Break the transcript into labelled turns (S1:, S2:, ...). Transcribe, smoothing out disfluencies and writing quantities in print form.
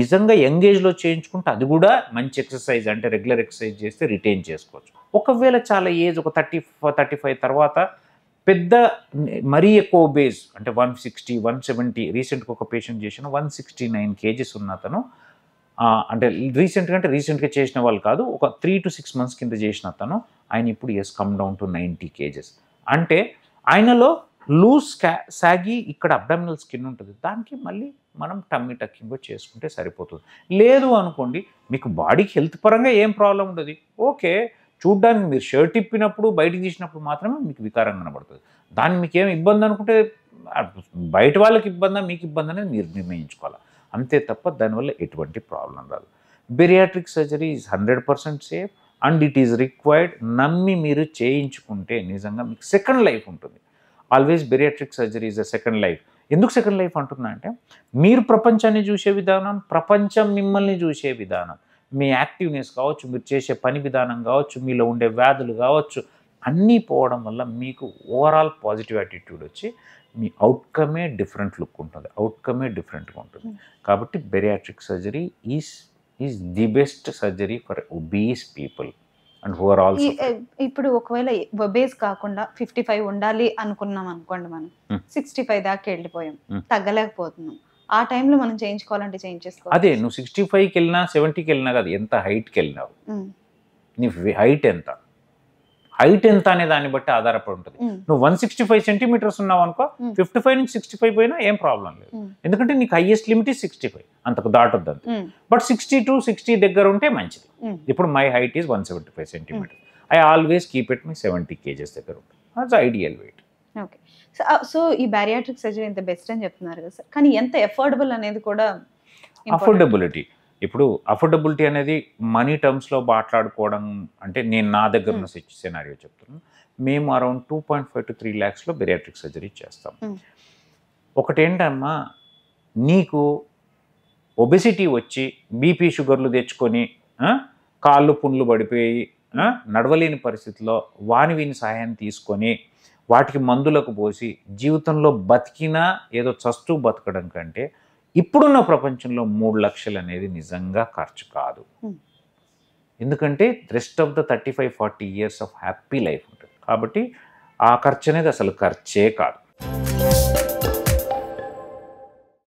S1: నిజంగా యంగ్ ఏజ్లో చేయించుకుంటే అది కూడా మంచి ఎక్సర్సైజ్, అంటే రెగ్యులర్ ఎక్సర్సైజ్ చేస్తే రిటైన్ చేసుకోవచ్చు. ఒకవేళ చాలా ఏజ్ ఒక 35 తర్వాత పెద్ద మరీ ఎక్కువ బేస్ అంటే 160, 170, రీసెంట్గా ఒక పేషెంట్ చేసిన 169 kgs ఉన్న అతను, అంటే రీసెంట్గా చేసిన వాళ్ళు కాదు, ఒక 3 to 6 months కింద చేసిన అతను, ఆయన ఇప్పుడు కమ్ డౌన్ టు 90 kgs. అంటే ఆయనలో లూజ్ సాగి ఇక్కడ అబ్డామినల్ స్కిన్ ఉంటుంది, దానికి మళ్ళీ మనం టమ్మీ టక్కింగ్ చేసుకుంటే సరిపోతుంది. లేదు అనుకోండి, మీకు బాడీకి హెల్త్ పరంగా ఏం ప్రాబ్లం ఉండదు, ఓకే, చూడ్డానికి మీరు షర్ట్ ఇప్పినప్పుడు బయటికి తీసినప్పుడు మాత్రమే మీకు వికారం కనబడుతుంది. దాన్ని మీకు ఏం ఇబ్బంది అనుకుంటే బయట వాళ్ళకి ఇబ్బందా మీకు ఇబ్బంది అనేది మీరు నిర్ణయించుకోవాలి, అంతే తప్ప దానివల్ల ఎటువంటి ప్రాబ్లం రాదు. Bariatric surgery is 100% safe and it is required. నమ్మి మీరు చేయించుకుంటే నిజంగా మీకు సెకండ్ లైఫ్ ఉంటుంది. Always bariatric surgery is a second life. ఎందుకు సెకండ్ లైఫ్ అంటున్నా అంటే, మీరు ప్రపంచాన్ని చూసే విధానం, ప్రపంచం మిమ్మల్ని చూసే విధానం, మీ యాక్టివ్నెస్ కావచ్చు, మీరు చేసే పని విధానం కావచ్చు, మీలో ఉండే వ్యాధులు కావచ్చు, అన్నీ పోవడం వల్ల మీకు ఓవరాల్ పాజిటివ్ యాటిట్యూడ్ వచ్చి మీ అవుట్కమే డిఫరెంట్ లుక్ ఉంటుంది, అవుట్కమే డిఫరెంట్గా ఉంటుంది. కాబట్టి bariatric surgery is the best surgery for obese people and who are also.
S2: ఇప్పుడు ఒకవేళ ఒబేస్ కాకుండా 55 ఉండాలి అనుకున్నాం అనుకోండి, మనం 65 దాకా వెళ్ళిపోయాం, తగ్గలేకపోతున్నాం, ఆ టైంలో మనం చేయించుకోవాలంటే చేయించేసుకోవాలి.
S1: అదే నువ్వు 65కి వెళ్ళినా 70కి వెళ్ళినా కాదు, ఎంత హైట్కి వెళ్ళినావు, నీ హైట్ ఎంత అనే దాన్ని బట్టి ఆధారపడి ఉంటుంది. నువ్వు 165 centimeters ఉన్నావు అనుకో, 55 నుంచి 65 పోయినా ఏం ప్రాబ్లం లేదు, ఎందుకంటే నీకు హైయెస్ట్ లిమిట్ 65, అంతకు దాటొద్దు అంతే. బట్ 60 దగ్గర ఉంటే మంచిది. ఇప్పుడు my height is 175 centimeters. I always keep it my 70 kgs దగ్గర ఉంటుంది, that's ideal weight.
S2: Okay, so ఈ బ్యారియాట్రిక్ సర్జరీ ఎంత బెస్ట్ అని చెప్తున్నారు కదా సార్, కానీ ఎంత ఎఫోర్డబుల్ అనేది కూడా.
S1: అఫోర్డబిలిటీ, ఇప్పుడు అఫోర్డబిలిటీ అనేది మనీ టర్మ్స్లో మాట్లాడుకోవడం అంటే, నేను నా దగ్గర ఉన్న సినారియో చెప్తున్నాను. మేము అరౌండ్ 2.5 to 3 lakhsలో బెరియాట్రిక్ సర్జరీ చేస్తాం. ఒకటేంటమ్మా, నీకు ఒబెసిటీ వచ్చి బీపీ షుగర్లు తెచ్చుకొని కాళ్ళు పుండ్లు పడిపోయి నడవలేని పరిస్థితిలో వీని సహాయం తీసుకొని వాటికి మందులకు పోసి జీవితంలో బతికినా ఏదో చస్తూ బతకడం కంటే ఇప్పుడున్న ప్రపంచంలో 3 లక్షలు అనేది నిజంగా ఖర్చు కాదు. ఎందుకంటే rest of the 35-40 years of happy life ఉంటుంది. కాబట్టి ఆ ఖర్చు అనేది అసలు ఖర్చే కాదు.